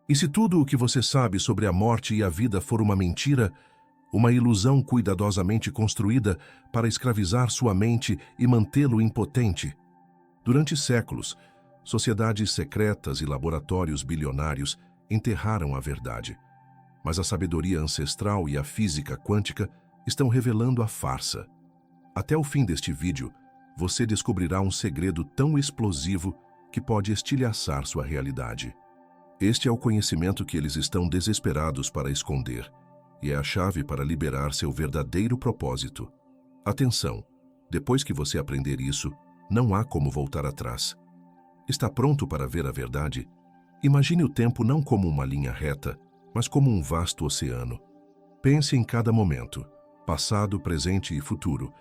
E se tudo o que você sabe sobre a morte e a vida for uma mentira, uma ilusão cuidadosamente construída para escravizar sua mente e mantê-lo impotente? Durante séculos, sociedades secretas e laboratórios bilionários enterraram a verdade. Mas a sabedoria ancestral e a física quântica estão revelando a farsa. Até o fim deste vídeo, você descobrirá um segredo tão explosivo que pode estilhaçar sua realidade. Este é o conhecimento que eles estão desesperados para esconder, e é a chave para liberar seu verdadeiro propósito. Atenção! Depois que você aprender isso, não há como voltar atrás. Está pronto para ver a verdade? Imagine o tempo não como uma linha reta, mas como um vasto oceano. Pense em cada momento, passado, presente e futuro,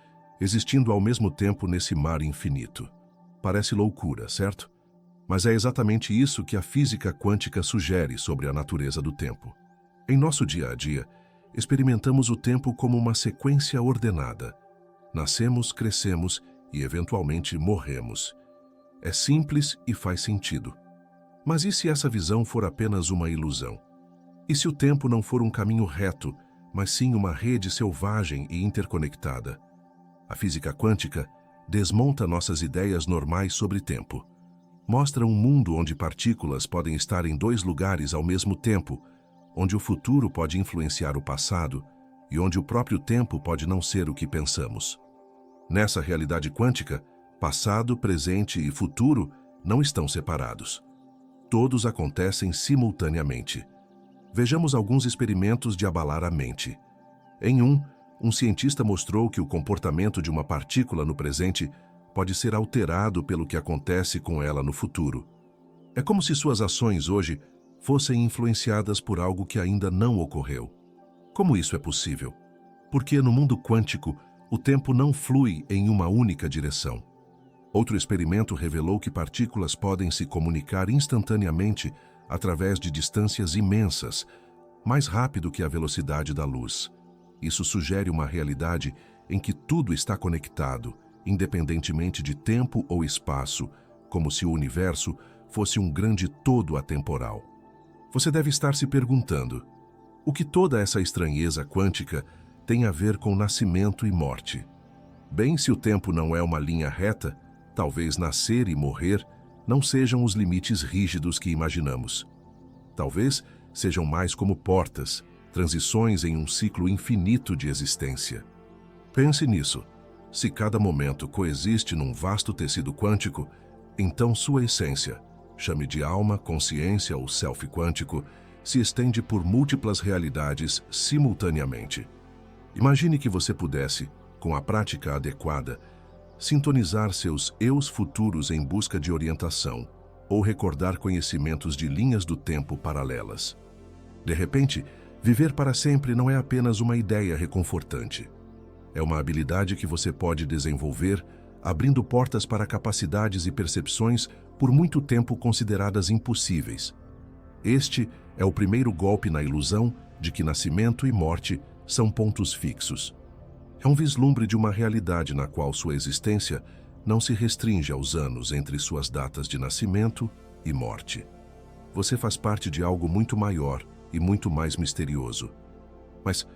existindo ao mesmo tempo nesse mar infinito. Parece loucura, certo? Mas é exatamente isso que a física quântica sugere sobre a natureza do tempo. Em nosso dia a dia, experimentamos o tempo como uma sequência ordenada. Nascemos, crescemos e, eventualmente, morremos. É simples e faz sentido. Mas e se essa visão for apenas uma ilusão? E se o tempo não for um caminho reto, mas sim uma rede selvagem e interconectada? A física quântica desmonta nossas ideias normais sobre tempo. Mostra um mundo onde partículas podem estar em dois lugares ao mesmo tempo, onde o futuro pode influenciar o passado e onde o próprio tempo pode não ser o que pensamos. Nessa realidade quântica, passado, presente e futuro não estão separados. Todos acontecem simultaneamente. Vejamos alguns experimentos de abalar a mente. Em um cientista mostrou que o comportamento de uma partícula no presente pode ser alterado pelo que acontece com ela no futuro. É como se suas ações hoje fossem influenciadas por algo que ainda não ocorreu. Como isso é possível? Porque no mundo quântico, o tempo não flui em uma única direção. Outro experimento revelou que partículas podem se comunicar instantaneamente através de distâncias imensas, mais rápido que a velocidade da luz. Isso sugere uma realidade em que tudo está conectado, independentemente de tempo ou espaço, como se o universo fosse um grande todo atemporal. Você deve estar se perguntando: o que toda essa estranheza quântica tem a ver com nascimento e morte? Bem, se o tempo não é uma linha reta, talvez nascer e morrer não sejam os limites rígidos que imaginamos. Talvez sejam mais como portas, transições em um ciclo infinito de existência. Pense nisso. Se cada momento coexiste num vasto tecido quântico, então sua essência, chame de alma, consciência ou self quântico, se estende por múltiplas realidades simultaneamente. Imagine que você pudesse, com a prática adequada, sintonizar seus eus futuros em busca de orientação ou recordar conhecimentos de linhas do tempo paralelas. De repente, viver para sempre não é apenas uma ideia reconfortante. É uma habilidade que você pode desenvolver, abrindo portas para capacidades e percepções por muito tempo consideradas impossíveis. Este é o primeiro golpe na ilusão de que nascimento e morte são pontos fixos. É um vislumbre de uma realidade na qual sua existência não se restringe aos anos entre suas datas de nascimento e morte. Você faz parte de algo muito maior e muito mais misterioso. Mas,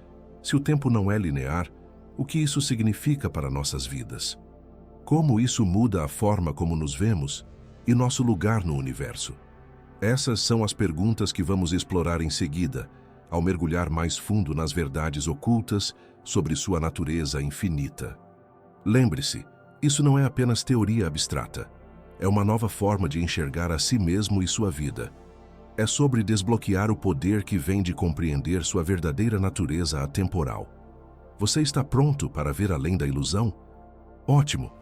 se o tempo não é linear, o que isso significa para nossas vidas? Como isso muda a forma como nos vemos e nosso lugar no universo? Essas são as perguntas que vamos explorar em seguida, ao mergulhar mais fundo nas verdades ocultas sobre sua natureza infinita. Lembre-se, isso não é apenas teoria abstrata. É uma nova forma de enxergar a si mesmo e sua vida. É sobre desbloquear o poder que vem de compreender sua verdadeira natureza atemporal. Você está pronto para ver além da ilusão? Ótimo!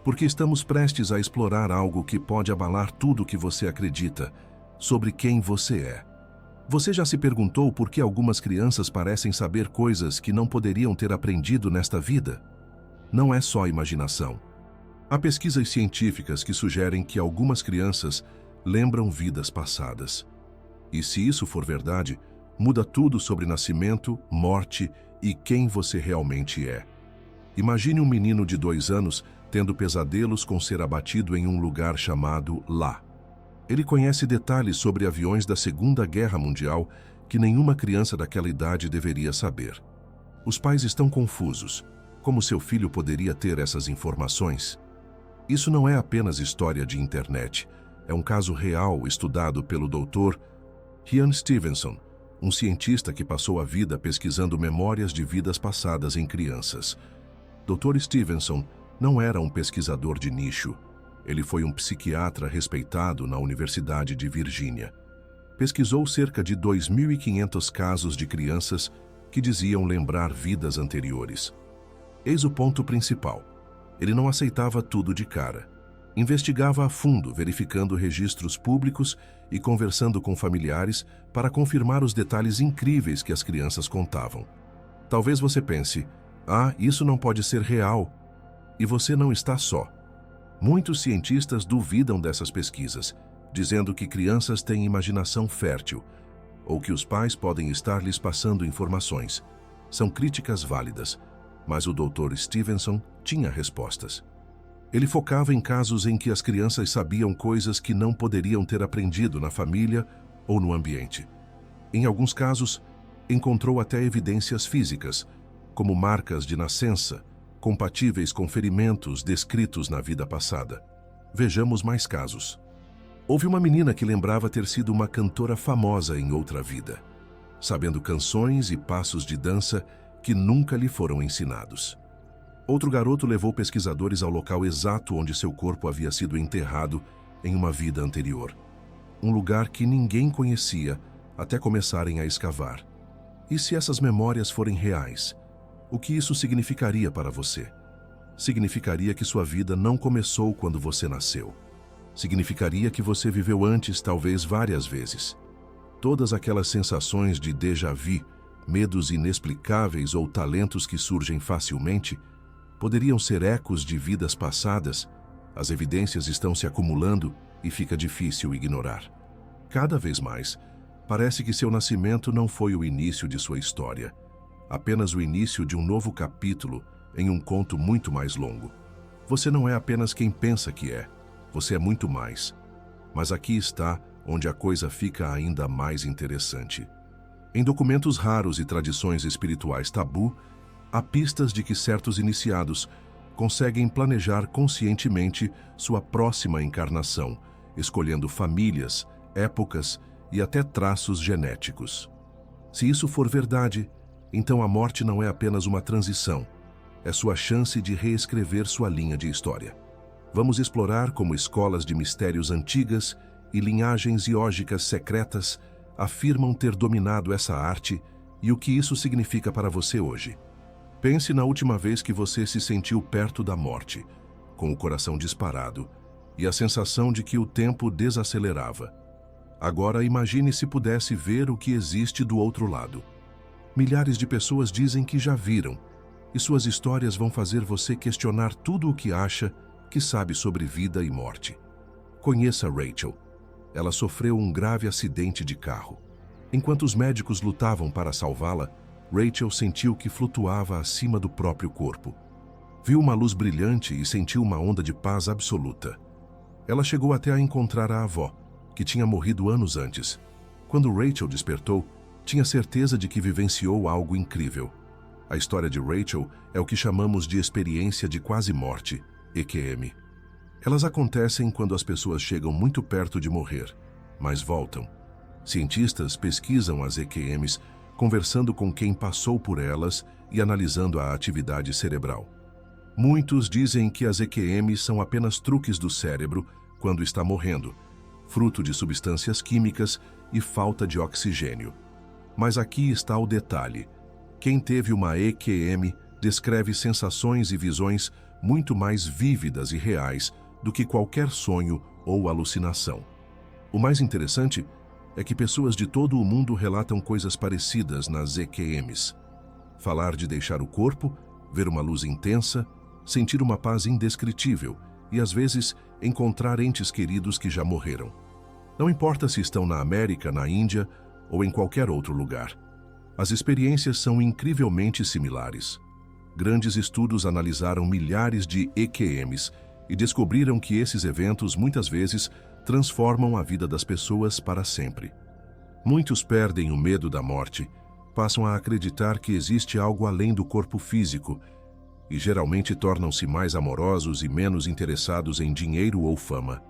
Porque estamos prestes a explorar algo que pode abalar tudo o que você acredita sobre quem você é. Você já se perguntou por que algumas crianças parecem saber coisas que não poderiam ter aprendido nesta vida? Não é só imaginação. Há pesquisas científicas que sugerem que algumas crianças lembram vidas passadas. E se isso for verdade, muda tudo sobre nascimento, morte e quem você realmente é. Imagine um menino de 2 anos tendo pesadelos com ser abatido em um lugar chamado Lá. Ele conhece detalhes sobre aviões da Segunda Guerra Mundial que nenhuma criança daquela idade deveria saber. Os pais estão confusos. Como seu filho poderia ter essas informações? Isso não é apenas história de internet. É um caso real estudado pelo Dr. Ian Stevenson, um cientista que passou a vida pesquisando memórias de vidas passadas em crianças. Dr. Stevenson não era um pesquisador de nicho. Ele foi um psiquiatra respeitado na Universidade de Virgínia. Pesquisou cerca de 2.500 casos de crianças que diziam lembrar vidas anteriores. Eis o ponto principal. Ele não aceitava tudo de cara. Investigava a fundo, verificando registros públicos e conversando com familiares para confirmar os detalhes incríveis que as crianças contavam. Talvez você pense, isso não pode ser real. E você não está só. Muitos cientistas duvidam dessas pesquisas, dizendo que crianças têm imaginação fértil, ou que os pais podem estar lhes passando informações. São críticas válidas, mas o Dr. Stevenson tinha respostas. Ele focava em casos em que as crianças sabiam coisas que não poderiam ter aprendido na família ou no ambiente. Em alguns casos, encontrou até evidências físicas, como marcas de nascença, compatíveis com ferimentos descritos na vida passada. Vejamos mais casos. Houve uma menina que lembrava ter sido uma cantora famosa em outra vida, sabendo canções e passos de dança que nunca lhe foram ensinados. Outro garoto levou pesquisadores ao local exato onde seu corpo havia sido enterrado em uma vida anterior. Um lugar que ninguém conhecia até começarem a escavar. E se essas memórias forem reais, o que isso significaria para você? Significaria que sua vida não começou quando você nasceu. Significaria que você viveu antes, talvez várias vezes. Todas aquelas sensações de déjà vu, medos inexplicáveis ou talentos que surgem facilmente, poderiam ser ecos de vidas passadas. As evidências estão se acumulando e fica difícil ignorar. Cada vez mais, parece que seu nascimento não foi o início de sua história, apenas o início de um novo capítulo em um conto muito mais longo. Você não é apenas quem pensa que é, você é muito mais. Mas aqui está onde a coisa fica ainda mais interessante. Em documentos raros e tradições espirituais tabu, há pistas de que certos iniciados conseguem planejar conscientemente sua próxima encarnação, escolhendo famílias, épocas e até traços genéticos. Se isso for verdade, então a morte não é apenas uma transição, é sua chance de reescrever sua linha de história. Vamos explorar como escolas de mistérios antigas e linhagens iógicas secretas afirmam ter dominado essa arte e o que isso significa para você hoje. Pense na última vez que você se sentiu perto da morte, com o coração disparado e a sensação de que o tempo desacelerava. Agora imagine se pudesse ver o que existe do outro lado. Milhares de pessoas dizem que já viram, e suas histórias vão fazer você questionar tudo o que acha que sabe sobre vida e morte. Conheça Rachel. Ela sofreu um grave acidente de carro. Enquanto os médicos lutavam para salvá-la, Rachel sentiu que flutuava acima do próprio corpo. Viu uma luz brilhante e sentiu uma onda de paz absoluta. Ela chegou até a encontrar a avó, que tinha morrido anos antes. Quando Rachel despertou, tinha certeza de que vivenciou algo incrível. A história de Rachel é o que chamamos de experiência de quase morte, EQM. Elas acontecem quando as pessoas chegam muito perto de morrer, mas voltam. Cientistas pesquisam as EQMs, conversando com quem passou por elas e analisando a atividade cerebral. Muitos dizem que as EQMs são apenas truques do cérebro quando está morrendo, fruto de substâncias químicas e falta de oxigênio. Mas aqui está o detalhe. Quem teve uma EQM descreve sensações e visões muito mais vívidas e reais do que qualquer sonho ou alucinação. O mais interessante é que pessoas de todo o mundo relatam coisas parecidas nas EQMs. Falar de deixar o corpo, ver uma luz intensa, sentir uma paz indescritível e, às vezes, encontrar entes queridos que já morreram. Não importa se estão na América, na Índia ou em qualquer outro lugar. As experiências são incrivelmente similares. Grandes estudos analisaram milhares de EQMs e descobriram que esses eventos muitas vezes transformam a vida das pessoas para sempre. Muitos perdem o medo da morte, passam a acreditar que existe algo além do corpo físico e geralmente tornam-se mais amorosos e menos interessados em dinheiro ou fama.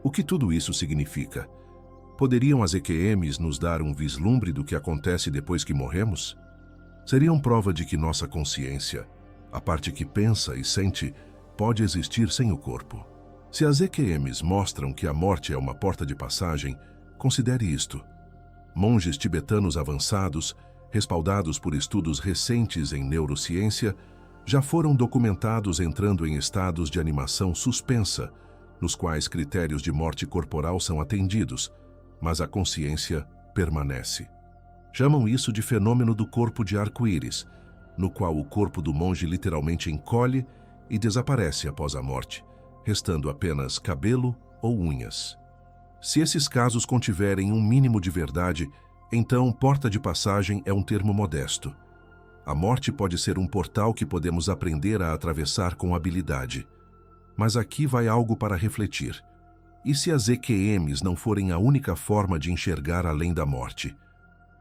O que tudo isso significa? Poderiam as EQMs nos dar um vislumbre do que acontece depois que morremos? Seriam prova de que nossa consciência, a parte que pensa e sente, pode existir sem o corpo. Se as EQMs mostram que a morte é uma porta de passagem, considere isto. Monges tibetanos avançados, respaldados por estudos recentes em neurociência, já foram documentados entrando em estados de animação suspensa, nos quais critérios de morte corporal são atendidos, mas a consciência permanece. Chamam isso de fenômeno do corpo de arco-íris, no qual o corpo do monge literalmente encolhe e desaparece após a morte, restando apenas cabelo ou unhas. Se esses casos contiverem um mínimo de verdade, então porta de passagem é um termo modesto. A morte pode ser um portal que podemos aprender a atravessar com habilidade. Mas aqui vai algo para refletir. E se as EQMs não forem a única forma de enxergar além da morte?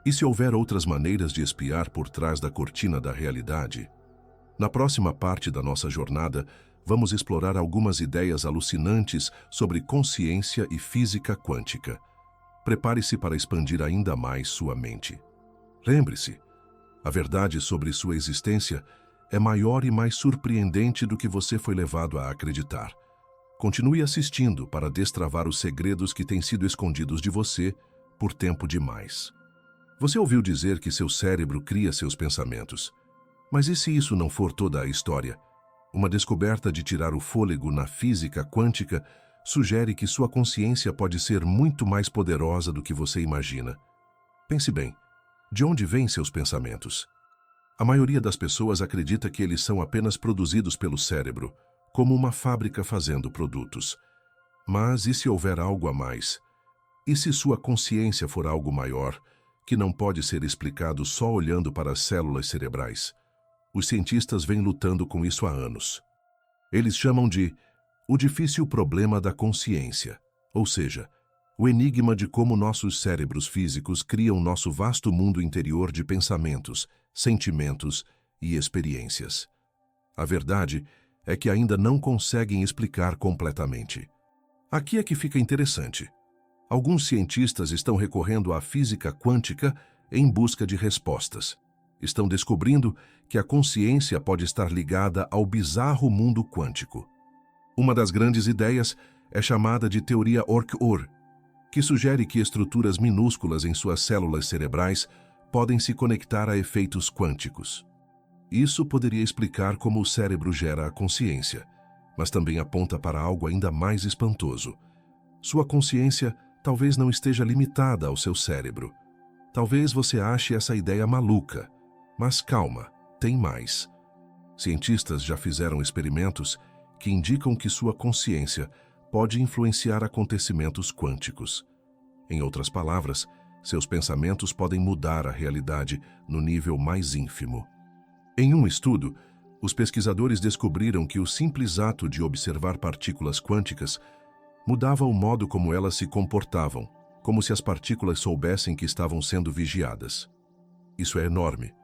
E se houver outras maneiras de espiar por trás da cortina da realidade? Na próxima parte da nossa jornada, vamos explorar algumas ideias alucinantes sobre consciência e física quântica. Prepare-se para expandir ainda mais sua mente. Lembre-se, a verdade sobre sua existência é maior e mais surpreendente do que você foi levado a acreditar. Continue assistindo para destravar os segredos que têm sido escondidos de você por tempo demais. Você ouviu dizer que seu cérebro cria seus pensamentos. Mas e se isso não for toda a história? Uma descoberta de tirar o fôlego na física quântica sugere que sua consciência pode ser muito mais poderosa do que você imagina. Pense bem, de onde vêm seus pensamentos? A maioria das pessoas acredita que eles são apenas produzidos pelo cérebro, como uma fábrica fazendo produtos. Mas e se houver algo a mais? E se sua consciência for algo maior, que não pode ser explicado só olhando para as células cerebrais? Os cientistas vêm lutando com isso há anos. Eles chamam de o difícil problema da consciência, ou seja, o enigma de como nossos cérebros físicos criam nosso vasto mundo interior de pensamentos, sentimentos e experiências. A verdade é que ainda não conseguem explicar completamente. Aqui é que fica interessante. Alguns cientistas estão recorrendo à física quântica em busca de respostas. Estão descobrindo que a consciência pode estar ligada ao bizarro mundo quântico. Uma das grandes ideias é chamada de teoria Orc-Ur, que sugere que estruturas minúsculas em suas células cerebrais podem se conectar a efeitos quânticos. Isso poderia explicar como o cérebro gera a consciência, mas também aponta para algo ainda mais espantoso. Sua consciência talvez não esteja limitada ao seu cérebro. Talvez você ache essa ideia maluca, mas calma, tem mais. Cientistas já fizeram experimentos que indicam que sua consciência pode influenciar acontecimentos quânticos. Em outras palavras, seus pensamentos podem mudar a realidade no nível mais ínfimo. Em um estudo, os pesquisadores descobriram que o simples ato de observar partículas quânticas mudava o modo como elas se comportavam, como se as partículas soubessem que estavam sendo vigiadas. Isso é enorme,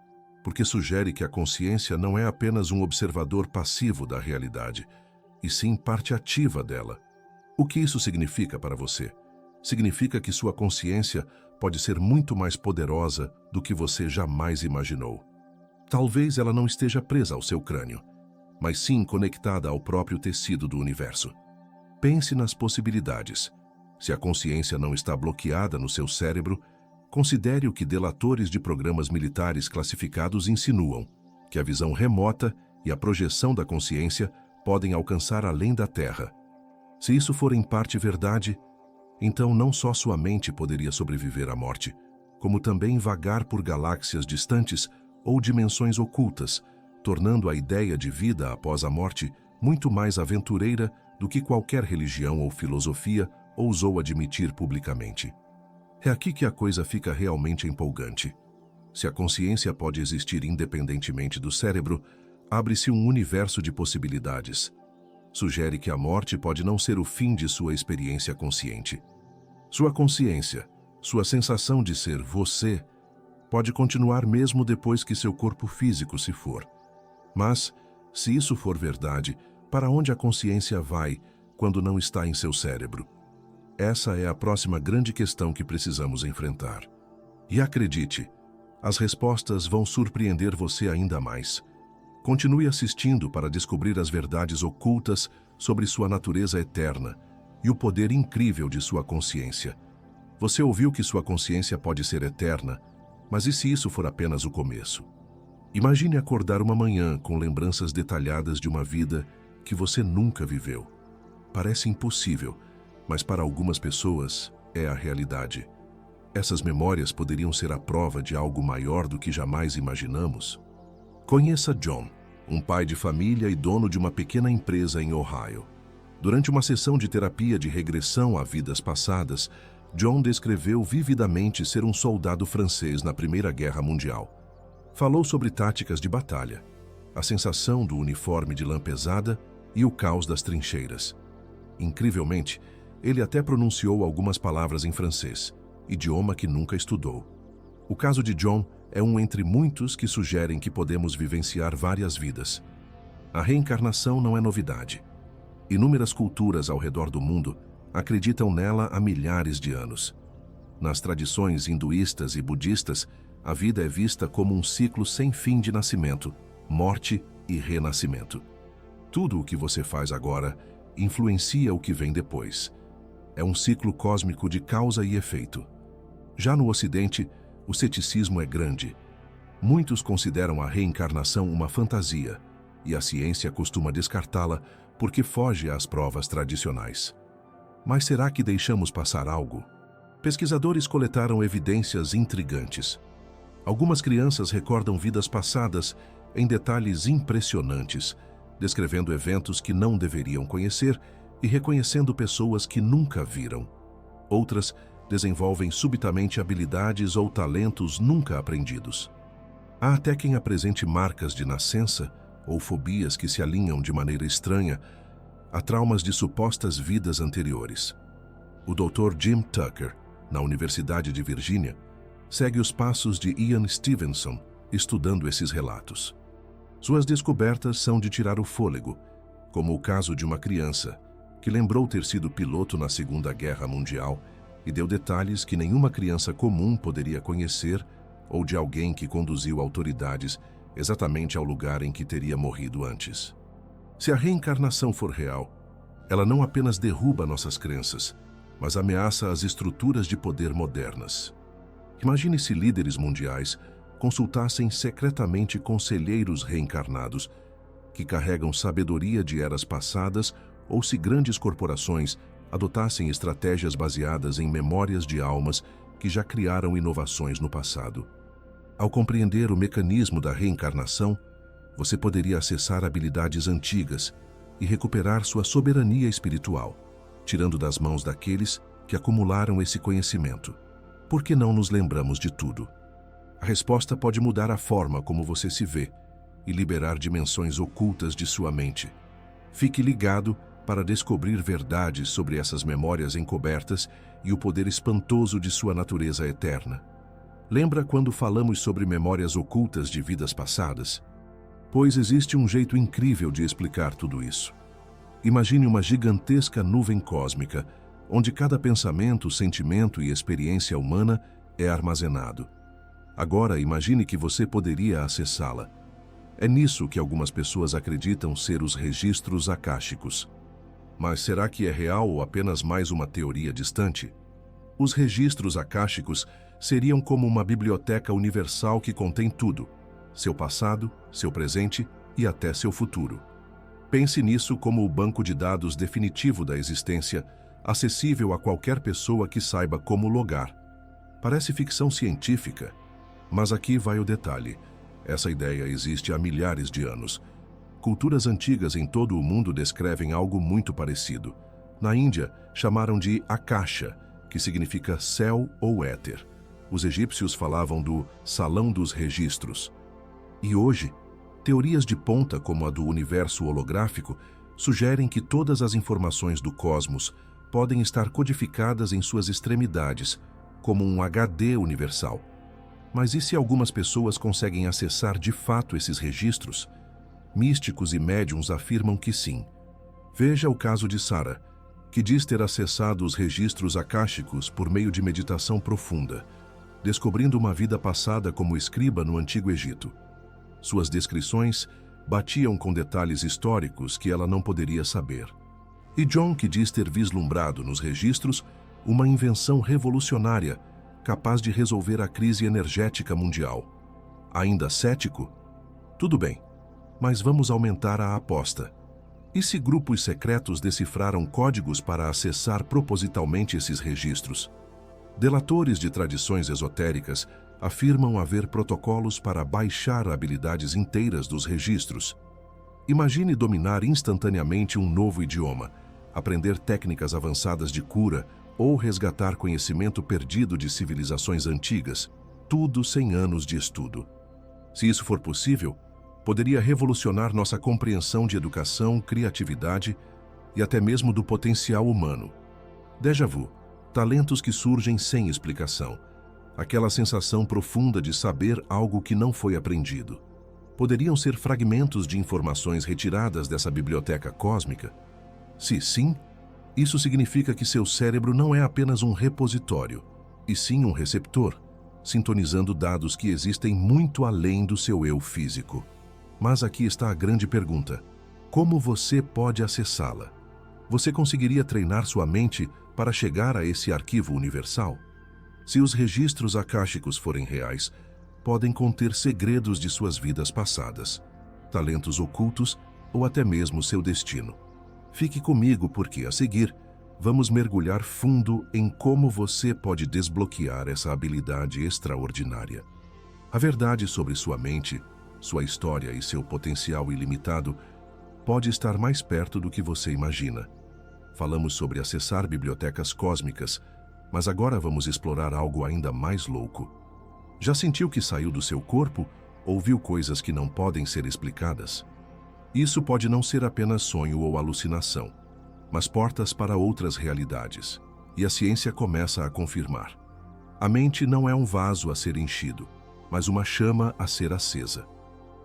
porque sugere que a consciência não é apenas um observador passivo da realidade, e sim parte ativa dela. O que isso significa para você? Significa que sua consciência pode ser muito mais poderosa do que você jamais imaginou. Talvez ela não esteja presa ao seu crânio, mas sim conectada ao próprio tecido do universo. Pense nas possibilidades. Se a consciência não está bloqueada no seu cérebro, considere o que delatores de programas militares classificados insinuam, que a visão remota e a projeção da consciência podem alcançar além da Terra. Se isso for em parte verdade, então não só sua mente poderia sobreviver à morte, como também vagar por galáxias distantes ou dimensões ocultas, tornando a ideia de vida após a morte muito mais aventureira do que qualquer religião ou filosofia ousou admitir publicamente. É aqui que a coisa fica realmente empolgante. Se a consciência pode existir independentemente do cérebro, abre-se um universo de possibilidades. sugere que a morte pode não ser o fim de sua experiência consciente. Sua consciência, sua sensação de ser você, pode continuar mesmo depois que seu corpo físico se for. Mas, se isso for verdade, para onde a consciência vai quando não está em seu cérebro? Essa é a próxima grande questão que precisamos enfrentar. E acredite, as respostas vão surpreender você ainda mais. Continue assistindo para descobrir as verdades ocultas sobre sua natureza eterna e o poder incrível de sua consciência. Você ouviu que sua consciência pode ser eterna, mas e se isso for apenas o começo? Imagine acordar uma manhã com lembranças detalhadas de uma vida que você nunca viveu. Parece impossível, mas para algumas pessoas é a realidade. Essas memórias poderiam ser a prova de algo maior do que jamais imaginamos. Conheça John, um pai de família e dono de uma pequena empresa em Ohio. Durante uma sessão de terapia de regressão a vidas passadas, John descreveu vividamente ser um soldado francês na Primeira Guerra Mundial. Falou sobre táticas de batalha, a sensação do uniforme de lã pesada e o caos das trincheiras. Incrivelmente, ele até pronunciou algumas palavras em francês, idioma que nunca estudou. O caso de John é um entre muitos que sugerem que podemos vivenciar várias vidas. A reencarnação não é novidade. Inúmeras culturas ao redor do mundo acreditam nela há milhares de anos. Nas tradições hinduístas e budistas, a vida é vista como um ciclo sem fim de nascimento, morte e renascimento. Tudo o que você faz agora influencia o que vem depois. É um ciclo cósmico de causa e efeito. Já no Ocidente, o ceticismo é grande. Muitos consideram a reencarnação uma fantasia, e a ciência costuma descartá-la porque foge às provas tradicionais. Mas será que deixamos passar algo? Pesquisadores coletaram evidências intrigantes. Algumas crianças recordam vidas passadas em detalhes impressionantes, descrevendo eventos que não deveriam conhecer e reconhecendo pessoas que nunca viram. Outras desenvolvem subitamente habilidades ou talentos nunca aprendidos. Há até quem apresente marcas de nascença ou fobias que se alinham de maneira estranha a traumas de supostas vidas anteriores. O Dr. Jim Tucker, na Universidade de Virgínia, segue os passos de Ian Stevenson, estudando esses relatos. Suas descobertas são de tirar o fôlego, como o caso de uma criança que lembrou ter sido piloto na Segunda Guerra Mundial e deu detalhes que nenhuma criança comum poderia conhecer, ou de alguém que conduziu autoridades exatamente ao lugar em que teria morrido antes. Se a reencarnação for real, ela não apenas derruba nossas crenças, mas ameaça as estruturas de poder modernas. Imagine se líderes mundiais consultassem secretamente conselheiros reencarnados que carregam sabedoria de eras passadas, ou se grandes corporações adotassem estratégias baseadas em memórias de almas que já criaram inovações no passado. Ao compreender o mecanismo da reencarnação, você poderia acessar habilidades antigas e recuperar sua soberania espiritual, tirando das mãos daqueles que acumularam esse conhecimento. Por que não nos lembramos de tudo? A resposta pode mudar a forma como você se vê e liberar dimensões ocultas de sua mente. Fique ligado para descobrir verdades sobre essas memórias encobertas e o poder espantoso de sua natureza eterna. Lembra quando falamos sobre memórias ocultas de vidas passadas? Pois existe um jeito incrível de explicar tudo isso. Imagine uma gigantesca nuvem cósmica, onde cada pensamento, sentimento e experiência humana é armazenado. Agora imagine que você poderia acessá-la. É nisso que algumas pessoas acreditam ser os registros akáshicos. Mas será que é real ou apenas mais uma teoria distante? Os registros akáshicos seriam como uma biblioteca universal que contém tudo: seu passado, seu presente e até seu futuro. Pense nisso como o banco de dados definitivo da existência, acessível a qualquer pessoa que saiba como logar. Parece ficção científica, mas aqui vai o detalhe. Essa ideia existe há milhares de anos. Culturas antigas em todo o mundo descrevem algo muito parecido. Na Índia, chamaram de Akasha, que significa céu ou éter. Os egípcios falavam do Salão dos Registros. E hoje, teorias de ponta como a do universo holográfico sugerem que todas as informações do cosmos podem estar codificadas em suas extremidades, como um HD universal. Mas e se algumas pessoas conseguem acessar de fato esses registros? Místicos e médiuns afirmam que sim. Veja o caso de Sara, que diz ter acessado os registros akáshicos por meio de meditação profunda, descobrindo uma vida passada como escriba no Antigo Egito. Suas descrições batiam com detalhes históricos que ela não poderia saber. E John, que diz ter vislumbrado nos registros uma invenção revolucionária capaz de resolver a crise energética mundial. Ainda cético? Tudo bem, mas vamos aumentar a aposta. E se grupos secretos decifraram códigos para acessar propositalmente esses registros? Delatores de tradições esotéricas afirmam haver protocolos para baixar habilidades inteiras dos registros. Imagine dominar instantaneamente um novo idioma, aprender técnicas avançadas de cura ou resgatar conhecimento perdido de civilizações antigas, tudo sem anos de estudo. Se isso for possível, poderia revolucionar nossa compreensão de educação, criatividade e até mesmo do potencial humano. Déjà vu, talentos que surgem sem explicação. Aquela sensação profunda de saber algo que não foi aprendido. Poderiam ser fragmentos de informações retiradas dessa biblioteca cósmica? Se sim, isso significa que seu cérebro não é apenas um repositório, e sim um receptor, sintonizando dados que existem muito além do seu eu físico. Mas aqui está a grande pergunta: como você pode acessá-la? Você conseguiria treinar sua mente para chegar a esse arquivo universal? Se os registros akáshicos forem reais, podem conter segredos de suas vidas passadas, talentos ocultos ou até mesmo seu destino. Fique comigo porque, a seguir, vamos mergulhar fundo em como você pode desbloquear essa habilidade extraordinária. A verdade sobre sua mente, sua história e seu potencial ilimitado pode estar mais perto do que você imagina. Falamos sobre acessar bibliotecas cósmicas, mas agora vamos explorar algo ainda mais louco. Já sentiu que saiu do seu corpo ou viu coisas que não podem ser explicadas? Isso pode não ser apenas sonho ou alucinação, mas portas para outras realidades, e a ciência começa a confirmar. A mente não é um vaso a ser enchido, mas uma chama a ser acesa.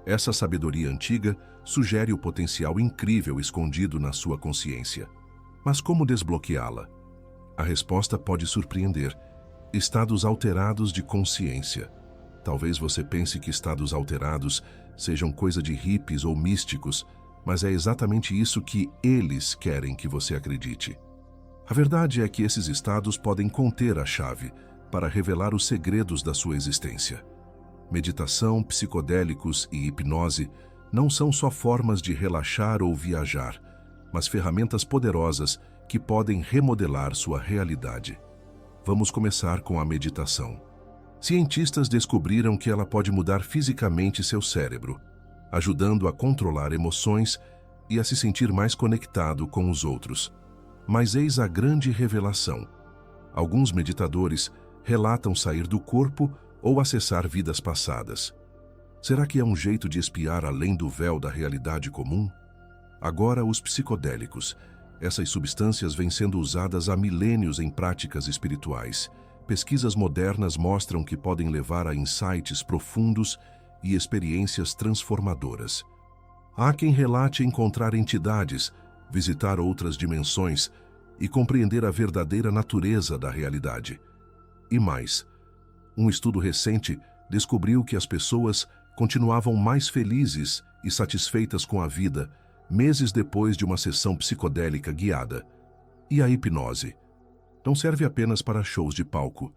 Essa sabedoria antiga sugere o potencial incrível escondido na sua consciência. Mas como desbloqueá-la? A resposta pode surpreender. Estados alterados de consciência. Talvez você pense que estados alterados sejam coisa de hippies ou místicos, mas é exatamente isso que eles querem que você acredite. A verdade é que esses estados podem conter a chave para revelar os segredos da sua existência. Meditação, psicodélicos e hipnose não são só formas de relaxar ou viajar, mas ferramentas poderosas que podem remodelar sua realidade. Vamos começar com a meditação. Cientistas descobriram que ela pode mudar fisicamente seu cérebro, ajudando a controlar emoções e a se sentir mais conectado com os outros. Mas eis a grande revelação. Alguns meditadores relatam sair do corpo ou acessar vidas passadas. Será que é um jeito de espiar além do véu da realidade comum? Agora, os psicodélicos. Essas substâncias vêm sendo usadas há milênios em práticas espirituais. Pesquisas modernas mostram que podem levar a insights profundos e experiências transformadoras. Há quem relate encontrar entidades, visitar outras dimensões e compreender a verdadeira natureza da realidade. E mais, um estudo recente descobriu que as pessoas continuavam mais felizes e satisfeitas com a vida meses depois de uma sessão psicodélica guiada. E a hipnose? Não serve apenas para shows de palco.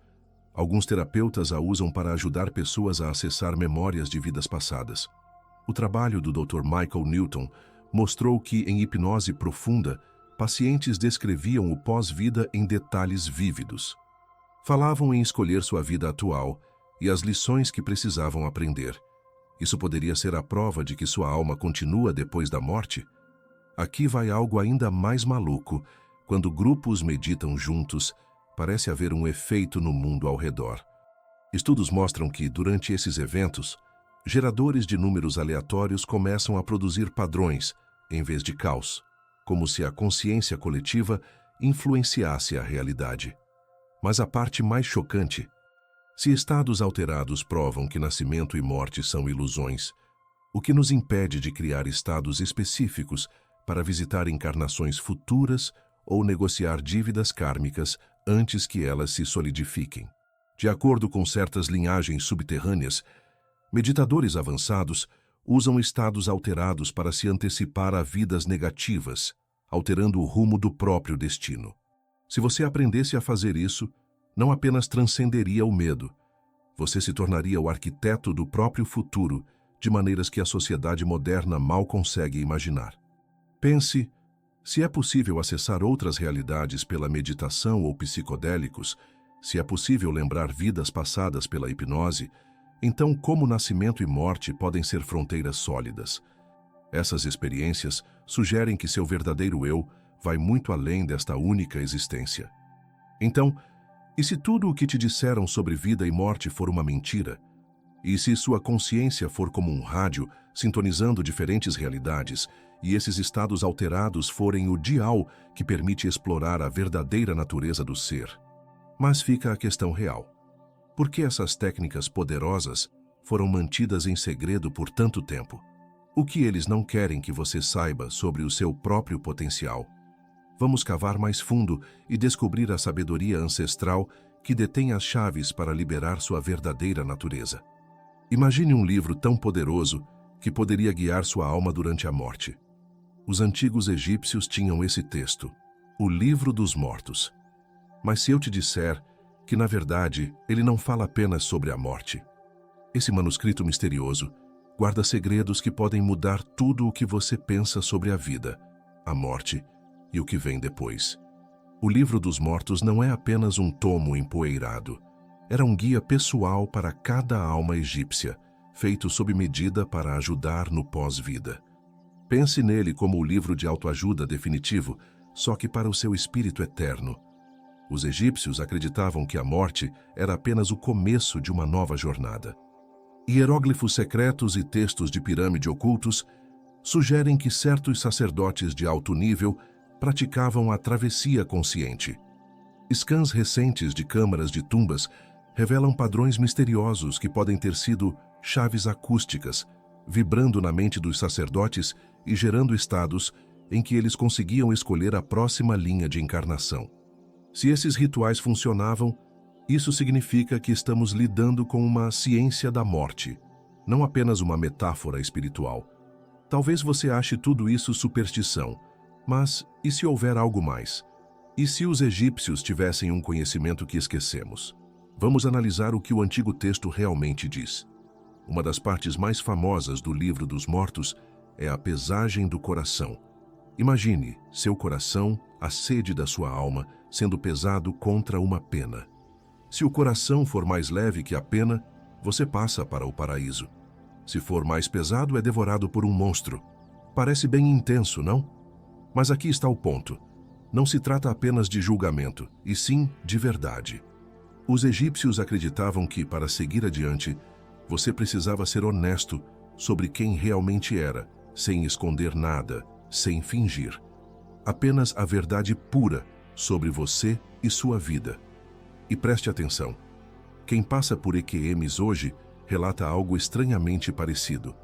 Alguns terapeutas a usam para ajudar pessoas a acessar memórias de vidas passadas. O trabalho do Dr. Michael Newton mostrou que, em hipnose profunda, pacientes descreviam o pós-vida em detalhes vívidos. Falavam em escolher sua vida atual e as lições que precisavam aprender. Isso poderia ser a prova de que sua alma continua depois da morte? Aqui vai algo ainda mais maluco. Quando grupos meditam juntos, parece haver um efeito no mundo ao redor. Estudos mostram que, durante esses eventos, geradores de números aleatórios começam a produzir padrões, em vez de caos. como se a consciência coletiva influenciasse a realidade. Mas a parte mais chocante: se estados alterados provam que nascimento e morte são ilusões, o que nos impede de criar estados específicos para visitar encarnações futuras ou negociar dívidas kármicas antes que elas se solidifiquem? De acordo com certas linhagens subterrâneas, meditadores avançados usam estados alterados para se antecipar a vidas negativas, alterando o rumo do próprio destino. Se você aprendesse a fazer isso, não apenas transcenderia o medo, você se tornaria o arquiteto do próprio futuro, de maneiras que a sociedade moderna mal consegue imaginar. Pense, se é possível acessar outras realidades pela meditação ou psicodélicos, se é possível lembrar vidas passadas pela hipnose, então como nascimento e morte podem ser fronteiras sólidas? Essas experiências sugerem que seu verdadeiro eu vai muito além desta única existência. Então, e se tudo o que te disseram sobre vida e morte for uma mentira? E se sua consciência for como um rádio, sintonizando diferentes realidades, e esses estados alterados forem o dial que permite explorar a verdadeira natureza do ser? Mas fica a questão real. Por que essas técnicas poderosas foram mantidas em segredo por tanto tempo? O que eles não querem que você saiba sobre o seu próprio potencial? Vamos cavar mais fundo e descobrir a sabedoria ancestral que detém as chaves para liberar sua verdadeira natureza. Imagine um livro tão poderoso que poderia guiar sua alma durante a morte. Os antigos egípcios tinham esse texto, o Livro dos Mortos. Mas se eu te disser que, na verdade, ele não fala apenas sobre a morte. Esse manuscrito misterioso guarda segredos que podem mudar tudo o que você pensa sobre a vida, a morte e o que vem depois. O Livro dos Mortos não é apenas um tomo empoeirado. Era um guia pessoal para cada alma egípcia, feito sob medida para ajudar no pós-vida. Pense nele como o livro de autoajuda definitivo, só que para o seu espírito eterno. Os egípcios acreditavam que a morte era apenas o começo de uma nova jornada. Hieróglifos secretos e textos de pirâmide ocultos sugerem que certos sacerdotes de alto nível praticavam a travessia consciente. Scans recentes de câmaras de tumbas revelam padrões misteriosos que podem ter sido chaves acústicas, vibrando na mente dos sacerdotes e gerando estados em que eles conseguiam escolher a próxima linha de encarnação. Se esses rituais funcionavam, isso significa que estamos lidando com uma ciência da morte, não apenas uma metáfora espiritual. Talvez você ache tudo isso superstição, mas e se houver algo mais? E se os egípcios tivessem um conhecimento que esquecemos? Vamos analisar o que o antigo texto realmente diz. Uma das partes mais famosas do Livro dos Mortos é a pesagem do coração. Imagine seu coração, a sede da sua alma, sendo pesado contra uma pena. Se o coração for mais leve que a pena, você passa para o paraíso. Se for mais pesado, é devorado por um monstro. Parece bem intenso, não? Mas aqui está o ponto. Não se trata apenas de julgamento, e sim de verdade. Os egípcios acreditavam que, para seguir adiante, você precisava ser honesto sobre quem realmente era, sem esconder nada, sem fingir. Apenas a verdade pura sobre você e sua vida. E preste atenção. Quem passa por EQMs hoje relata algo estranhamente parecido.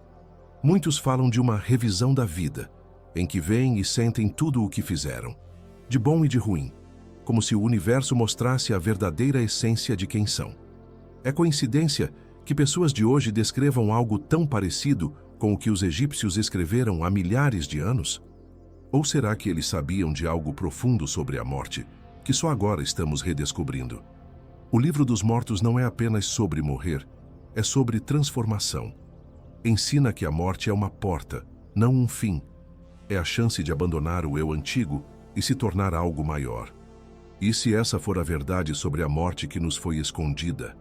Muitos falam de uma revisão da vida, em que veem e sentem tudo o que fizeram, de bom e de ruim, como se o universo mostrasse a verdadeira essência de quem são. É coincidência que pessoas de hoje descrevam algo tão parecido com o que os egípcios escreveram há milhares de anos? Ou será que eles sabiam de algo profundo sobre a morte, que só agora estamos redescobrindo? O Livro dos Mortos não é apenas sobre morrer, é sobre transformação. Ensina que a morte é uma porta, não um fim. É a chance de abandonar o eu antigo e se tornar algo maior. E se essa for a verdade sobre a morte que nos foi escondida?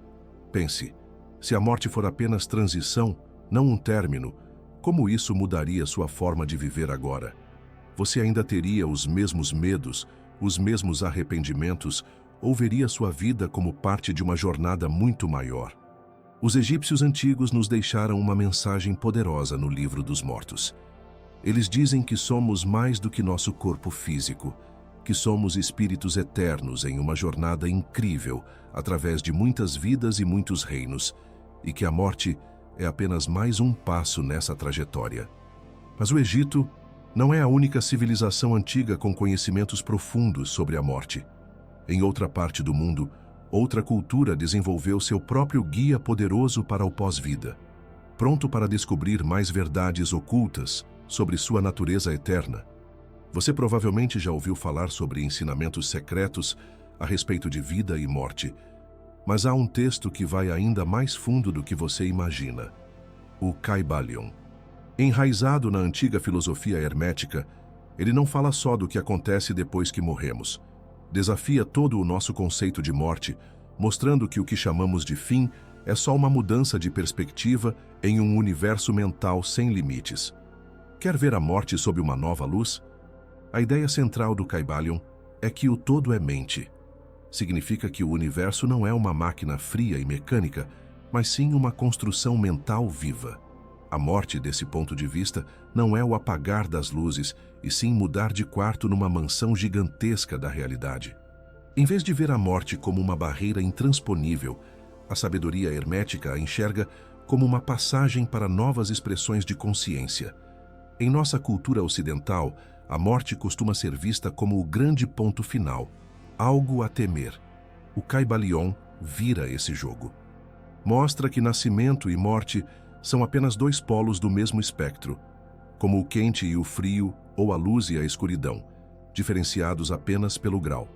Pense, se a morte for apenas transição, não um término, como isso mudaria sua forma de viver agora? Você ainda teria os mesmos medos, os mesmos arrependimentos, ou veria sua vida como parte de uma jornada muito maior? Os egípcios antigos nos deixaram uma mensagem poderosa no Livro dos Mortos. Eles dizem que somos mais do que nosso corpo físico, que somos espíritos eternos em uma jornada incrível, através de muitas vidas e muitos reinos, e que a morte é apenas mais um passo nessa trajetória. Mas o Egito não é a única civilização antiga com conhecimentos profundos sobre a morte. Em outra parte do mundo, outra cultura desenvolveu seu próprio guia poderoso para o pós-vida, pronto para descobrir mais verdades ocultas sobre sua natureza eterna. Você provavelmente já ouviu falar sobre ensinamentos secretos a respeito de vida e morte, mas há um texto que vai ainda mais fundo do que você imagina: o Kybalion. Enraizado na antiga filosofia hermética, ele não fala só do que acontece depois que morremos. Desafia todo o nosso conceito de morte, mostrando que o que chamamos de fim é só uma mudança de perspectiva em um universo mental sem limites. Quer ver a morte sob uma nova luz? A ideia central do Kybalion é que o todo é mente. Significa que o universo não é uma máquina fria e mecânica, mas sim uma construção mental viva. A morte, desse ponto de vista, não é o apagar das luzes, e sim mudar de quarto numa mansão gigantesca da realidade. Em vez de ver a morte como uma barreira intransponível, a sabedoria hermética a enxerga como uma passagem para novas expressões de consciência. Em nossa cultura ocidental, a morte costuma ser vista como o grande ponto final, algo a temer. O Kybalion vira esse jogo. Mostra que nascimento e morte são apenas dois polos do mesmo espectro, como o quente e o frio ou a luz e a escuridão, diferenciados apenas pelo grau.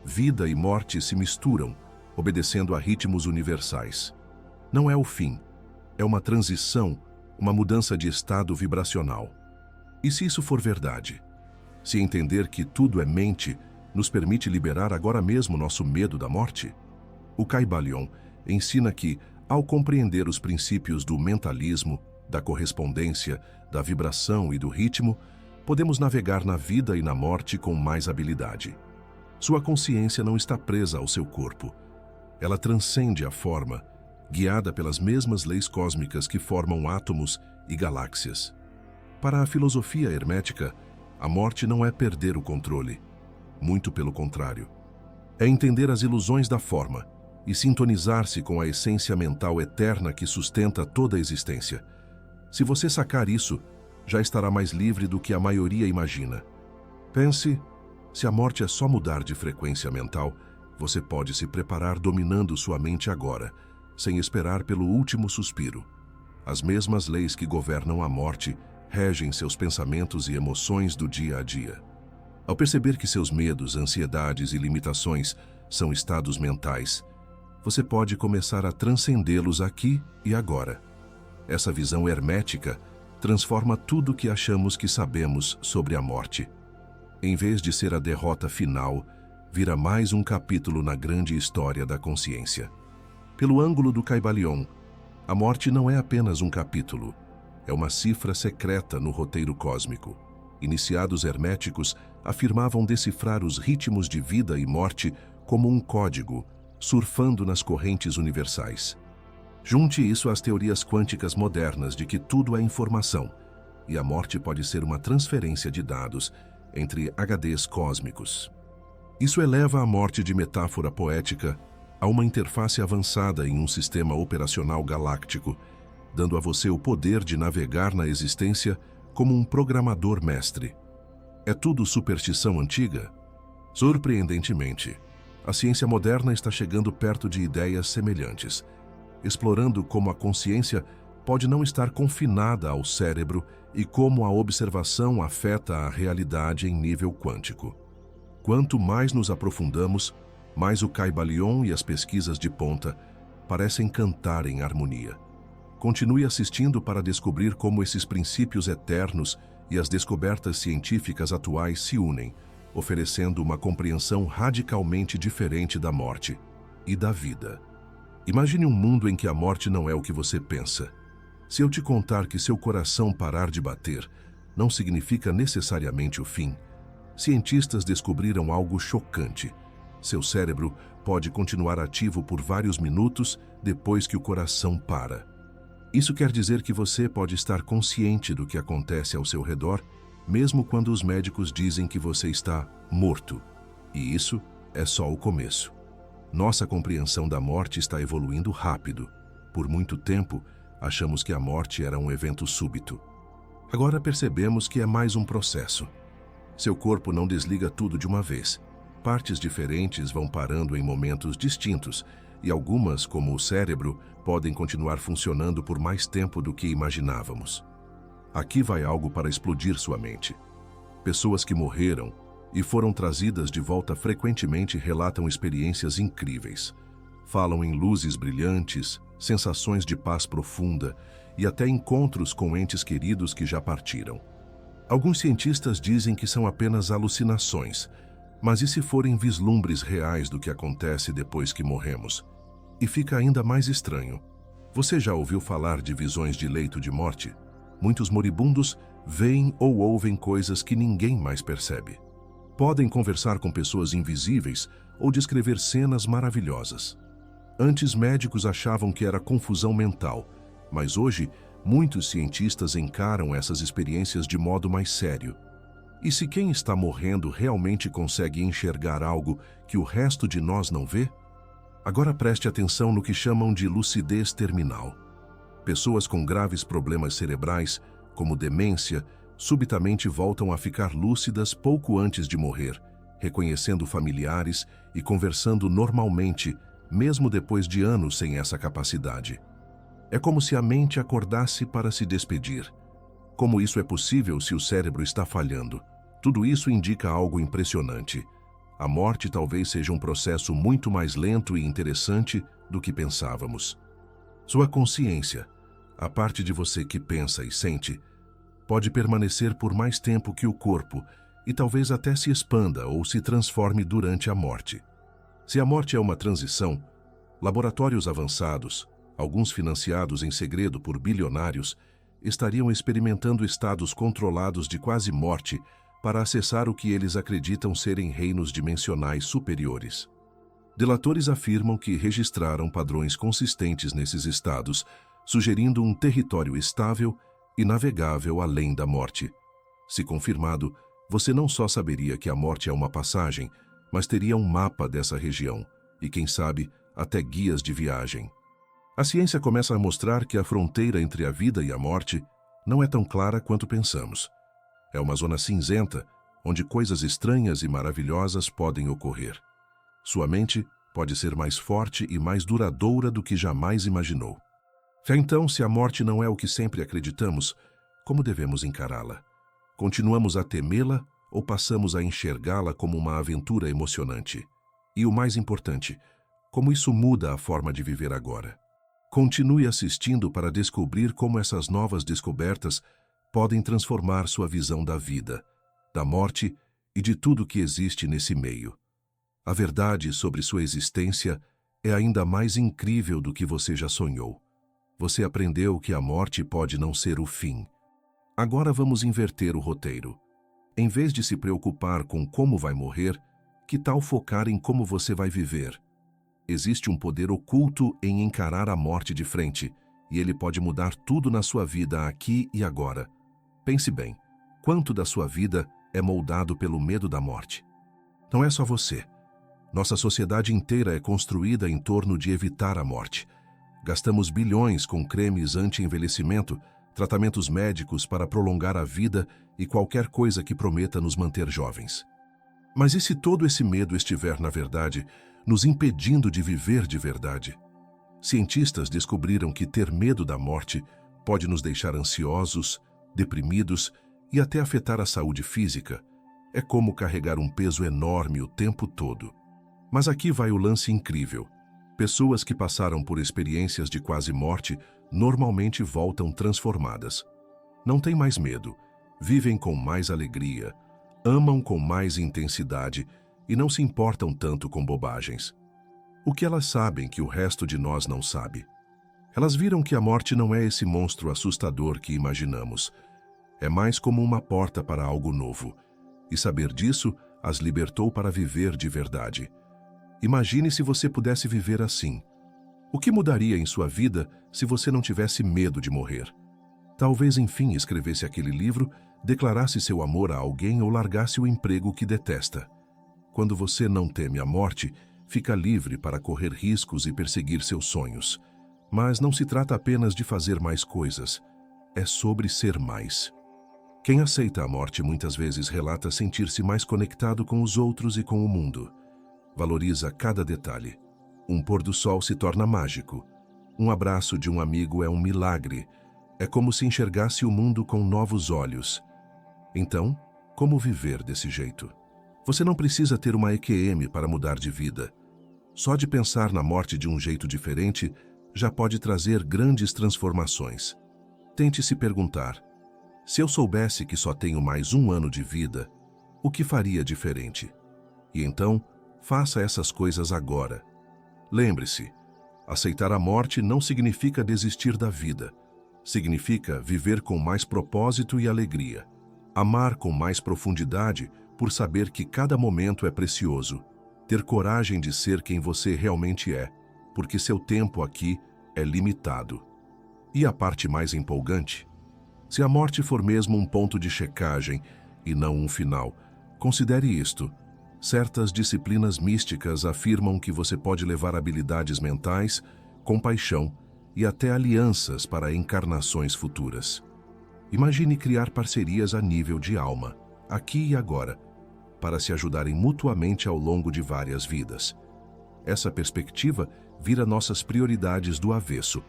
Vida e morte se misturam, obedecendo a ritmos universais. Não é o fim, é uma transição, uma mudança de estado vibracional. E se isso for verdade? Se entender que tudo é mente nos permite liberar agora mesmo nosso medo da morte? O Kybalion ensina que, ao compreender os princípios do mentalismo, da correspondência, da vibração e do ritmo, podemos navegar na vida e na morte com mais habilidade. Sua consciência não está presa ao seu corpo. Ela transcende a forma, guiada pelas mesmas leis cósmicas que formam átomos e galáxias. Para a filosofia hermética, a morte não é perder o controle. Muito pelo contrário. É entender as ilusões da forma e sintonizar-se com a essência mental eterna que sustenta toda a existência. Se você sacar isso, já estará mais livre do que a maioria imagina. Pense, se a morte é só mudar de frequência mental, você pode se preparar dominando sua mente agora, sem esperar pelo último suspiro. As mesmas leis que governam a morte regem seus pensamentos e emoções do dia a dia. Ao perceber que seus medos, ansiedades e limitações são estados mentais, você pode começar a transcendê-los aqui e agora. Essa visão hermética transforma tudo o que achamos que sabemos sobre a morte. Em vez de ser a derrota final, vira mais um capítulo na grande história da consciência. Pelo ângulo do Kybalion, a morte não é apenas um capítulo, é uma cifra secreta no roteiro cósmico. Iniciados herméticos afirmavam decifrar os ritmos de vida e morte como um código, surfando nas correntes universais. Junte isso às teorias quânticas modernas de que tudo é informação, e a morte pode ser uma transferência de dados entre HDs cósmicos. Isso eleva a morte de metáfora poética a uma interface avançada em um sistema operacional galáctico, dando a você o poder de navegar na existência como um programador mestre. É tudo superstição antiga? Surpreendentemente, a ciência moderna está chegando perto de ideias semelhantes, explorando como a consciência pode não estar confinada ao cérebro e como a observação afeta a realidade em nível quântico. Quanto mais nos aprofundamos, mais o Kybalion e as pesquisas de ponta parecem cantar em harmonia. Continue assistindo para descobrir como esses princípios eternos e as descobertas científicas atuais se unem, oferecendo uma compreensão radicalmente diferente da morte e da vida. Imagine um mundo em que a morte não é o que você pensa. Se eu te contar que seu coração parar de bater não significa necessariamente o fim, cientistas descobriram algo chocante. Seu cérebro pode continuar ativo por vários minutos depois que o coração para. Isso quer dizer que você pode estar consciente do que acontece ao seu redor, mesmo quando os médicos dizem que você está morto. E isso é só o começo. Nossa compreensão da morte está evoluindo rápido. Por muito tempo, achamos que a morte era um evento súbito. Agora percebemos que é mais um processo. Seu corpo não desliga tudo de uma vez. Partes diferentes vão parando em momentos distintos, e algumas, como o cérebro, podem continuar funcionando por mais tempo do que imaginávamos. Aqui vai algo para explodir sua mente. Pessoas que morreram e foram trazidas de volta frequentemente relatam experiências incríveis. Falam em luzes brilhantes, sensações de paz profunda e até encontros com entes queridos que já partiram. Alguns cientistas dizem que são apenas alucinações, mas e se forem vislumbres reais do que acontece depois que morremos? E fica ainda mais estranho. Você já ouviu falar de visões de leito de morte? Muitos moribundos veem ou ouvem coisas que ninguém mais percebe. Podem conversar com pessoas invisíveis ou descrever cenas maravilhosas. Antes, médicos achavam que era confusão mental, mas hoje, muitos cientistas encaram essas experiências de modo mais sério. E se quem está morrendo realmente consegue enxergar algo que o resto de nós não vê? Agora preste atenção no que chamam de lucidez terminal. Pessoas com graves problemas cerebrais, como demência, subitamente voltam a ficar lúcidas pouco antes de morrer, reconhecendo familiares e conversando normalmente, mesmo depois de anos sem essa capacidade. É como se a mente acordasse para se despedir. Como isso é possível se o cérebro está falhando? Tudo isso indica algo impressionante. A morte talvez seja um processo muito mais lento e interessante do que pensávamos. Sua consciência, a parte de você que pensa e sente, pode permanecer por mais tempo que o corpo e talvez até se expanda ou se transforme durante a morte. Se a morte é uma transição, laboratórios avançados, alguns financiados em segredo por bilionários, estariam experimentando estados controlados de quase morte para acessar o que eles acreditam serem reinos dimensionais superiores. Delatores afirmam que registraram padrões consistentes nesses estados, sugerindo um território estável e navegável além da morte. Se confirmado, você não só saberia que a morte é uma passagem, mas teria um mapa dessa região e, quem sabe, até guias de viagem. A ciência começa a mostrar que a fronteira entre a vida e a morte não é tão clara quanto pensamos. É uma zona cinzenta, onde coisas estranhas e maravilhosas podem ocorrer. Sua mente pode ser mais forte e mais duradoura do que jamais imaginou. Então, se a morte não é o que sempre acreditamos, como devemos encará-la? Continuamos a temê-la ou passamos a enxergá-la como uma aventura emocionante? E o mais importante, como isso muda a forma de viver agora? Continue assistindo para descobrir como essas novas descobertas podem transformar sua visão da vida, da morte e de tudo que existe nesse meio. A verdade sobre sua existência é ainda mais incrível do que você já sonhou. Você aprendeu que a morte pode não ser o fim. Agora vamos inverter o roteiro. Em vez de se preocupar com como vai morrer, que tal focar em como você vai viver? Existe um poder oculto em encarar a morte de frente, e ele pode mudar tudo na sua vida aqui e agora. Pense bem, quanto da sua vida é moldado pelo medo da morte? Não é só você. Nossa sociedade inteira é construída em torno de evitar a morte. Gastamos bilhões com cremes anti-envelhecimento, tratamentos médicos para prolongar a vida e qualquer coisa que prometa nos manter jovens. Mas e se todo esse medo estiver, na verdade, nos impedindo de viver de verdade? Cientistas descobriram que ter medo da morte pode nos deixar ansiosos, deprimidos e até afetar a saúde física. É como carregar um peso enorme o tempo todo. Mas aqui vai o lance incrível. Pessoas que passaram por experiências de quase morte normalmente voltam transformadas. Não têm mais medo, vivem com mais alegria, amam com mais intensidade e não se importam tanto com bobagens. O que elas sabem que o resto de nós não sabe? Elas viram que a morte não é esse monstro assustador que imaginamos. É mais como uma porta para algo novo. E saber disso as libertou para viver de verdade. Imagine se você pudesse viver assim. O que mudaria em sua vida se você não tivesse medo de morrer? Talvez, enfim, escrevesse aquele livro, declarasse seu amor a alguém ou largasse o emprego que detesta. Quando você não teme a morte, fica livre para correr riscos e perseguir seus sonhos. Mas não se trata apenas de fazer mais coisas. É sobre ser mais. Quem aceita a morte muitas vezes relata sentir-se mais conectado com os outros e com o mundo. Valoriza cada detalhe. Um pôr do sol se torna mágico. Um abraço de um amigo é um milagre. É como se enxergasse o mundo com novos olhos. Então, como viver desse jeito? Você não precisa ter uma EQM para mudar de vida. Só de pensar na morte de um jeito diferente já pode trazer grandes transformações. Tente se perguntar: se eu soubesse que só tenho mais um ano de vida, o que faria diferente? E então, faça essas coisas agora. Lembre-se, aceitar a morte não significa desistir da vida. Significa viver com mais propósito e alegria. Amar com mais profundidade por saber que cada momento é precioso. Ter coragem de ser quem você realmente é, porque seu tempo aqui é limitado. E a parte mais empolgante? Se a morte for mesmo um ponto de checagem e não um final, considere isto. Certas disciplinas místicas afirmam que você pode levar habilidades mentais, compaixão e até alianças para encarnações futuras. Imagine criar parcerias a nível de alma, aqui e agora, para se ajudarem mutuamente ao longo de várias vidas. Essa perspectiva vira nossas prioridades do avesso.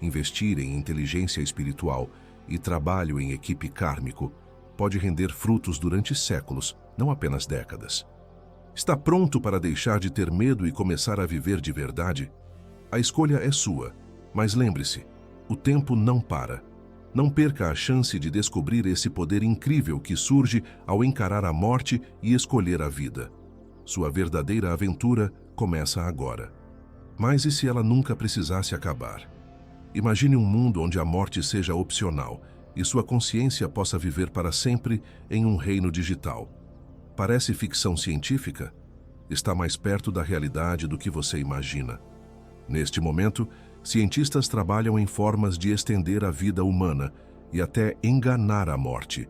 Investir em inteligência espiritual e trabalho em equipe kármico pode render frutos durante séculos, não apenas décadas. Está pronto para deixar de ter medo e começar a viver de verdade? A escolha é sua, mas lembre-se, o tempo não para. Não perca a chance de descobrir esse poder incrível que surge ao encarar a morte e escolher a vida. Sua verdadeira aventura começa agora. Mas e se ela nunca precisasse acabar? Imagine um mundo onde a morte seja opcional e sua consciência possa viver para sempre em um reino digital. Parece ficção científica? Está mais perto da realidade do que você imagina. Neste momento, cientistas trabalham em formas de estender a vida humana e até enganar a morte.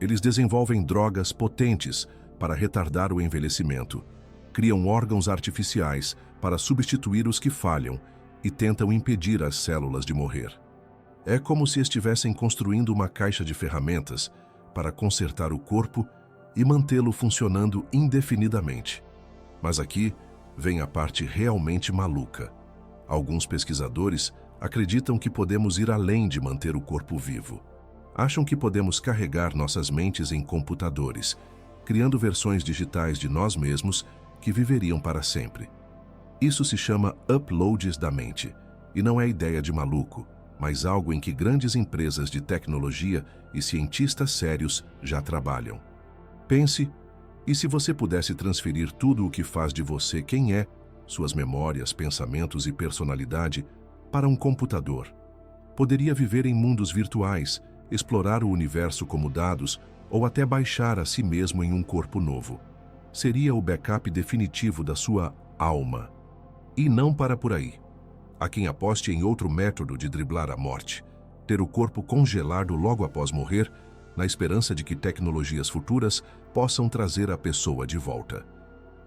Eles desenvolvem drogas potentes para retardar o envelhecimento, criam órgãos artificiais para substituir os que falham e tentam impedir as células de morrer. É como se estivessem construindo uma caixa de ferramentas para consertar o corpo e mantê-lo funcionando indefinidamente. Mas aqui vem a parte realmente maluca. Alguns pesquisadores acreditam que podemos ir além de manter o corpo vivo. Acham que podemos carregar nossas mentes em computadores, criando versões digitais de nós mesmos que viveriam para sempre. Isso se chama uploads da mente, e não é ideia de maluco, mas algo em que grandes empresas de tecnologia e cientistas sérios já trabalham. Pense, e se você pudesse transferir tudo o que faz de você quem é, suas memórias, pensamentos e personalidade, para um computador? Poderia viver em mundos virtuais, explorar o universo como dados ou até baixar a si mesmo em um corpo novo. Seria o backup definitivo da sua alma. E não para por aí. Há quem aposte em outro método de driblar a morte, ter o corpo congelado logo após morrer, na esperança de que tecnologias futuras possam trazer a pessoa de volta.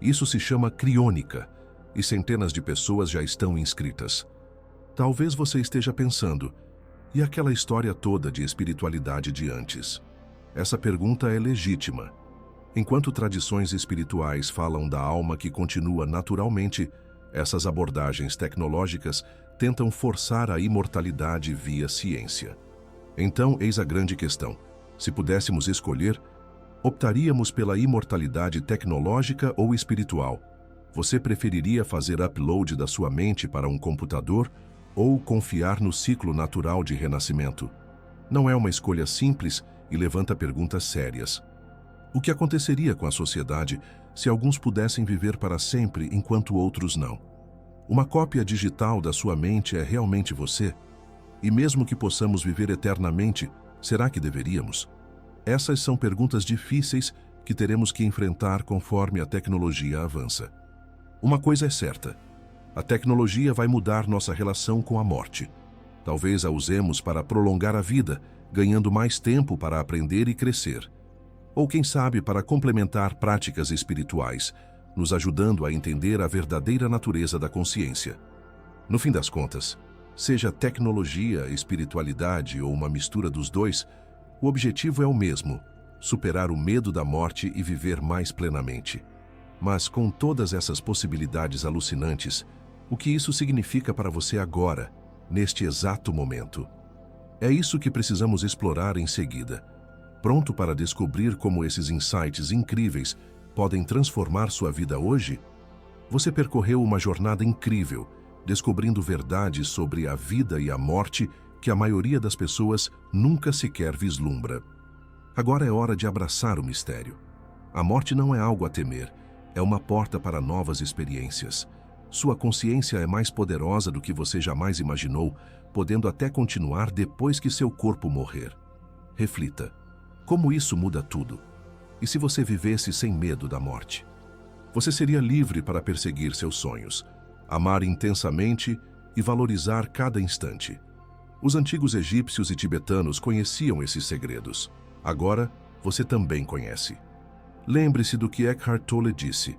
Isso se chama criônica, e centenas de pessoas já estão inscritas. Talvez você esteja pensando, e aquela história toda de espiritualidade de antes? Essa pergunta é legítima. Enquanto tradições espirituais falam da alma que continua naturalmente, essas abordagens tecnológicas tentam forçar a imortalidade via ciência. Então, eis a grande questão. Se pudéssemos escolher, optaríamos pela imortalidade tecnológica ou espiritual? Você preferiria fazer upload da sua mente para um computador ou confiar no ciclo natural de renascimento? Não é uma escolha simples e levanta perguntas sérias. O que aconteceria com a sociedade se alguns pudessem viver para sempre enquanto outros não? Uma cópia digital da sua mente é realmente você? E mesmo que possamos viver eternamente, será que deveríamos? Essas são perguntas difíceis que teremos que enfrentar conforme a tecnologia avança. Uma coisa é certa: A tecnologia vai mudar nossa relação com a morte. Talvez a usemos para prolongar a vida, ganhando mais tempo para aprender e crescer. Ou quem sabe para complementar práticas espirituais, nos ajudando a entender a verdadeira natureza da consciência. No fim das contas, seja tecnologia, espiritualidade ou uma mistura dos dois, o objetivo é o mesmo: superar o medo da morte e viver mais plenamente. Mas com todas essas possibilidades alucinantes, o que isso significa para você agora, neste exato momento? É isso que precisamos explorar em seguida. Pronto para descobrir como esses insights incríveis podem transformar sua vida hoje? Você percorreu uma jornada incrível, descobrindo verdades sobre a vida e a morte que a maioria das pessoas nunca sequer vislumbra. Agora é hora de abraçar o mistério. A morte não é algo a temer, é uma porta para novas experiências. Sua consciência é mais poderosa do que você jamais imaginou, podendo até continuar depois que seu corpo morrer. Reflita: como isso muda tudo? E se você vivesse sem medo da morte? Você seria livre para perseguir seus sonhos, amar intensamente e valorizar cada instante. Os antigos egípcios e tibetanos conheciam esses segredos. Agora, você também conhece. Lembre-se do que Eckhart Tolle disse: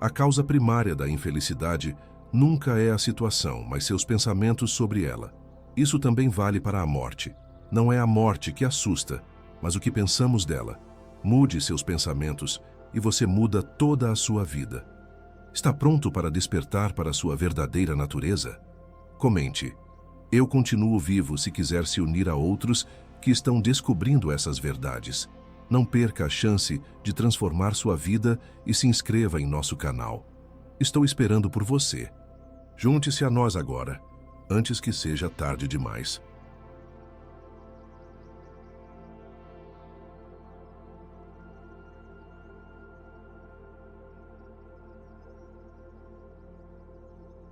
a causa primária da infelicidade nunca é a situação, mas seus pensamentos sobre ela. Isso também vale para a morte. Não é a morte que assusta, mas o que pensamos dela. Mude seus pensamentos e você muda toda a sua vida. Está pronto para despertar para a sua verdadeira natureza? Comente: eu continuo vivo, se quiser se unir a outros que estão descobrindo essas verdades. Não perca a chance de transformar sua vida e se inscreva em nosso canal. Estou esperando por você. Junte-se a nós agora, antes que seja tarde demais.